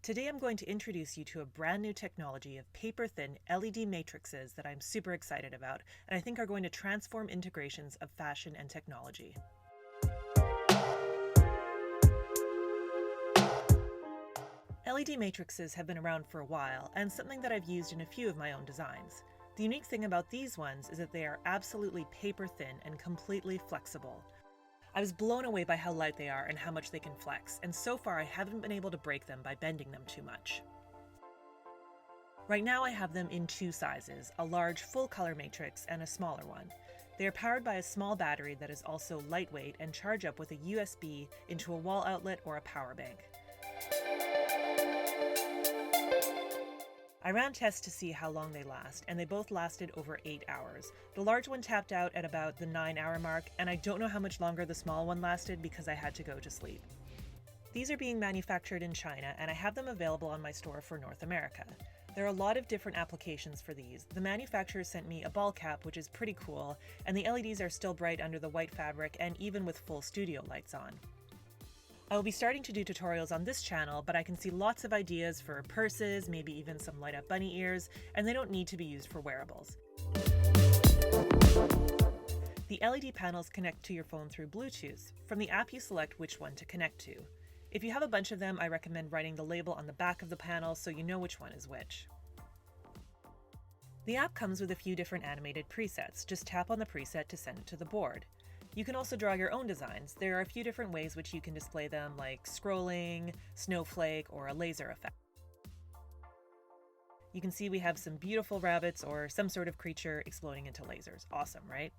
Today I'm going to introduce you to a brand new technology of paper-thin LED matrices that I'm super excited about and I think are going to transform integrations of fashion and technology. LED matrices have been around for a while and something that I've used in a few of my own designs. The unique thing about these ones is that they are absolutely paper-thin and completely flexible. I was blown away by how light they are and how much they can flex, and so far I haven't been able to break them by bending them too much. Right now I have them in two sizes, a large full-color matrix and a smaller one. They are powered by a small battery that is also lightweight and charge up with a USB into a wall outlet or a power bank. I ran tests to see how long they last, and they both lasted over 8 hours. The large one tapped out at about the 9-hour mark, and I don't know how much longer the small one lasted because I had to go to sleep. These are being manufactured in China, and I have them available on my store for North America. There are a lot of different applications for these. The manufacturer sent me a ball cap, which is pretty cool, and the LEDs are still bright under the white fabric and even with full studio lights on. I will be starting to do tutorials on this channel, but I can see lots of ideas for purses, maybe even some light up bunny ears, and they don't need to be used for wearables. The LED panels connect to your phone through Bluetooth. From the app you select which one to connect to. If you have a bunch of them, I recommend writing the label on the back of the panel so you know which one is which. The app comes with a few different animated presets. Just tap on the preset to send it to the board. You can also draw your own designs. There are a few different ways which you can display them, like scrolling, snowflake, or a laser effect. You can see we have some beautiful rabbits or some sort of creature exploding into lasers. Awesome, right?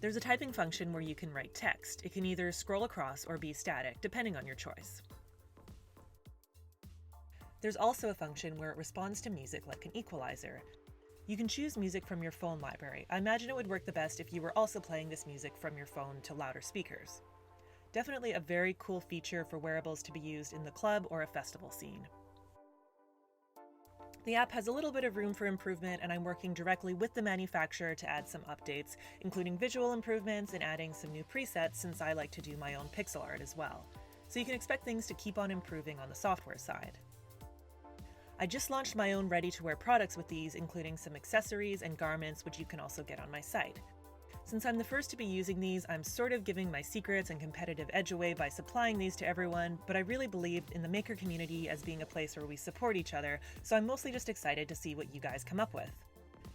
There's a typing function where you can write text. It can either scroll across or be static, depending on your choice. There's also a function where it responds to music like an equalizer. You can choose music from your phone library. I imagine it would work the best if you were also playing this music from your phone to louder speakers. Definitely a very cool feature for wearables to be used in the club or a festival scene. The app has a little bit of room for improvement, and I'm working directly with the manufacturer to add some updates, including visual improvements and adding some new presets since I like to do my own pixel art as well. So you can expect things to keep on improving on the software side. I just launched my own ready-to-wear products with these, including some accessories and garments, which you can also get on my site. Since I'm the first to be using these, I'm sort of giving my secrets and competitive edge away by supplying these to everyone, but I really believe in the maker community as being a place where we support each other, so I'm mostly just excited to see what you guys come up with.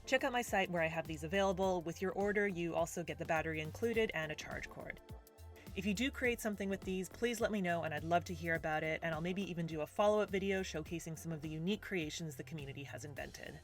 Check out my site where I have these available. With your order, you also get the battery included and a charge cord. If you do create something with these, please let me know and I'd love to hear about it, and I'll maybe even do a follow-up video showcasing some of the unique creations the community has invented.